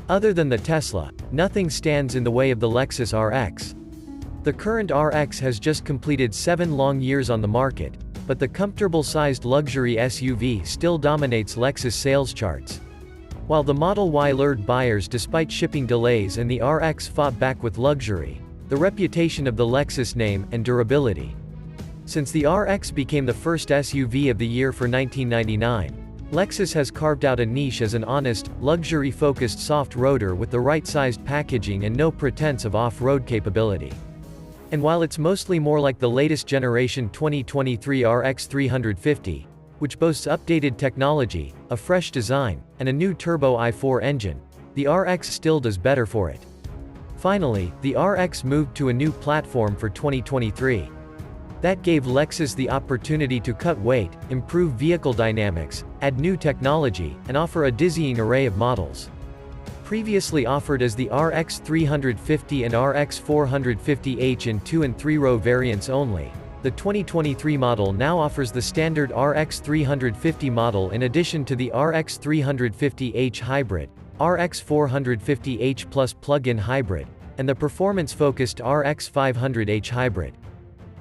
Other than the Tesla, nothing stands in the way of the Lexus RX. The current RX has just completed 7 long years on the market, but the comfortable-sized luxury SUV still dominates Lexus sales charts. While the Model Y lured buyers despite shipping delays and the RX fought back with luxury, the reputation of the Lexus name, and durability. Since the RX became the first SUV of the year for 1999, Lexus has carved out a niche as an honest, luxury-focused soft-roader with the right-sized packaging and no pretense of off-road capability. And while it's mostly more like the latest generation 2023 RX500, which boasts updated technology, a fresh design, and a new turbo i4 engine, the RX still does better for it. Finally, the RX moved to a new platform for 2023. That gave Lexus the opportunity to cut weight, improve vehicle dynamics, add new technology, and offer a dizzying array of models. Previously offered as the RX350 and RX450h in 2 and 3-row variants only, the 2023 model now offers the standard RX350 model in addition to the RX350h Hybrid, RX450h Plus plug-in hybrid, and the performance-focused RX500h Hybrid.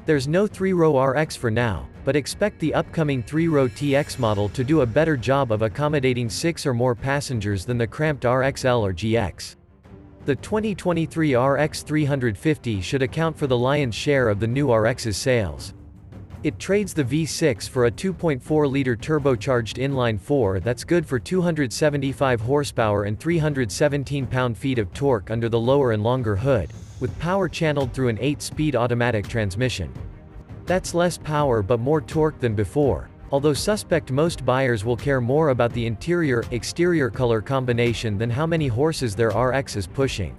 There's no 3-row RX for now, but expect the upcoming 3-row TX model to do a better job of accommodating 6 or more passengers than the cramped RXL or GX. The 2023 RX350 should account for the lion's share of the new RX's sales. It trades the V6 for a 2.4-liter turbocharged inline-4 that's good for 275 horsepower and 317 pound-feet of torque under the lower and longer hood, with power channeled through an 8-speed automatic transmission. That's less power but more torque than before, although suspect most buyers will care more about the interior-exterior color combination than how many horses their RX is pushing.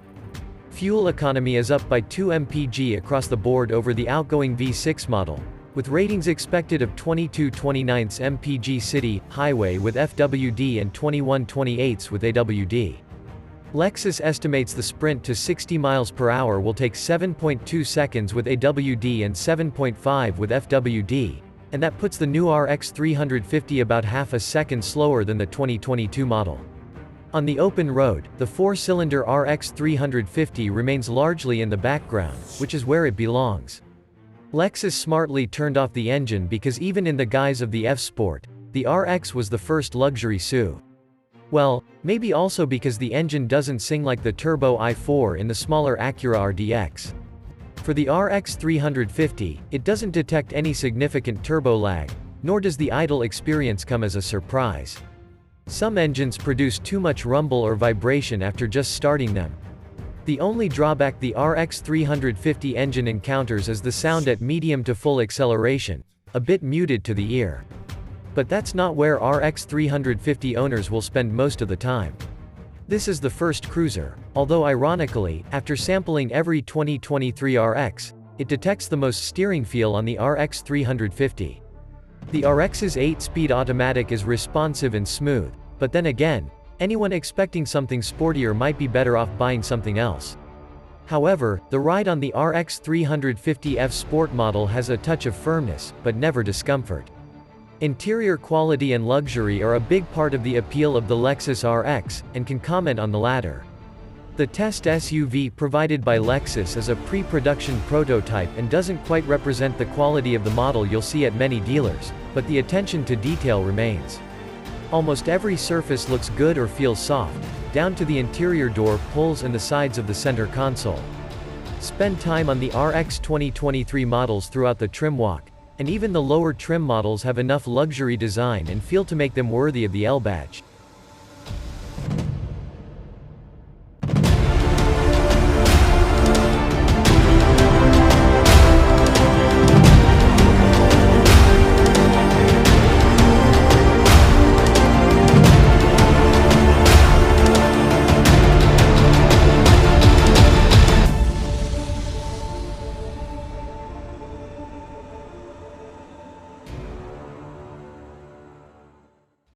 Fuel economy is up by 2 mpg across the board over the outgoing V6 model, with ratings expected of 22.29 mpg city, highway with FWD and 21.28 with AWD. Lexus estimates the sprint to 60 miles per hour will take 7.2 seconds with AWD and 7.5 with FWD, and that puts the new RX350 about half a second slower than the 2022 model. On the open road, the 4-cylinder RX350 remains largely in the background, which is where it belongs. Lexus smartly turned off the engine because even in the guise of the F Sport, the RX was the first luxury SUV. Well, maybe also because the engine doesn't sing like the turbo i4 in the smaller Acura RDX. For the RX350, it doesn't detect any significant turbo lag, nor does the idle experience come as a surprise. Some engines produce too much rumble or vibration after just starting them. The only drawback the RX350 engine encounters is the sound at medium to full acceleration, a bit muted to the ear. But that's not where RX350 owners will spend most of the time. This is the first cruiser, although ironically, after sampling every 2023 RX, it detects the most steering feel on the RX350. The RX's 8-speed automatic is responsive and smooth, but then again, anyone expecting something sportier might be better off buying something else. However, the ride on the RX350 F Sport model has a touch of firmness, but never discomfort. Interior quality and luxury are a big part of the appeal of the Lexus RX, and can comment on the latter. The test SUV provided by Lexus is a pre-production prototype and doesn't quite represent the quality of the model you'll see at many dealers, but the attention to detail remains. Almost every surface looks good or feels soft, down to the interior door pulls and the sides of the center console. Spend time on the RX 2023 models throughout the trim walk, and even the lower trim models have enough luxury design and feel to make them worthy of the L badge.